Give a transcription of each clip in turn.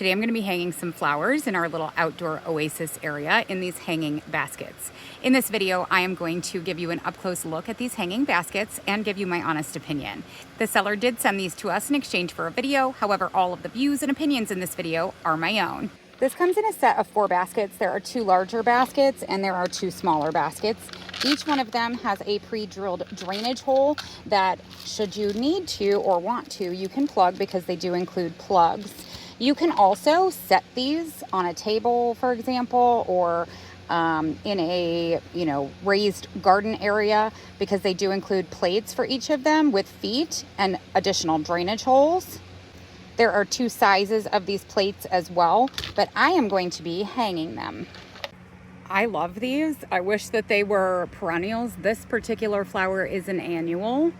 Today I'm going to be hanging some flowers in our little outdoor oasis area in these hanging baskets. In this video, I am going to give you an up-close look at these hanging baskets and give you my honest opinion. The seller did send these to us in exchange for a video. However, all of the views and opinions in this video are my own. This comes in a set of 4 baskets. There are 2 larger baskets and there are 2 smaller baskets. Each one of them has a pre-drilled drainage hole that, should you need to or want to, you can plug because they do include plugs. You can also set these on a table, for example, or in a raised garden area, because they do include plates for each of them with feet and additional drainage holes. There are 2 sizes of these plates as well, but I am going to be hanging them. I love these. I wish that they were perennials. This particular flower is an annual.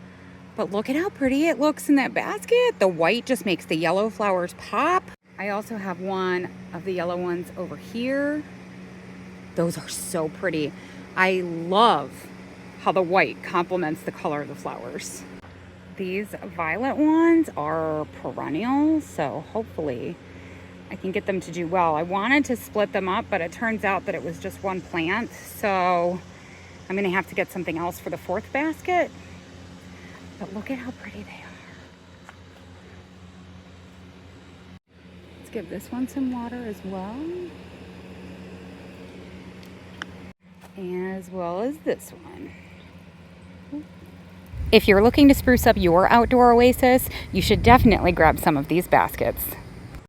But look at how pretty it looks in that basket. The white just makes the yellow flowers pop. I also have one of the yellow ones over here. Those are so pretty. I love how the white complements the color of the flowers. These violet ones are perennials, so hopefully I can get them to do well. I wanted to split them up, but it turns out that it was just one plant, so I'm gonna have to get something else for the 4th basket. But look at how pretty they are. Let's give this one some water as well. As well as this one. If you're looking to spruce up your outdoor oasis, you should definitely grab some of these baskets.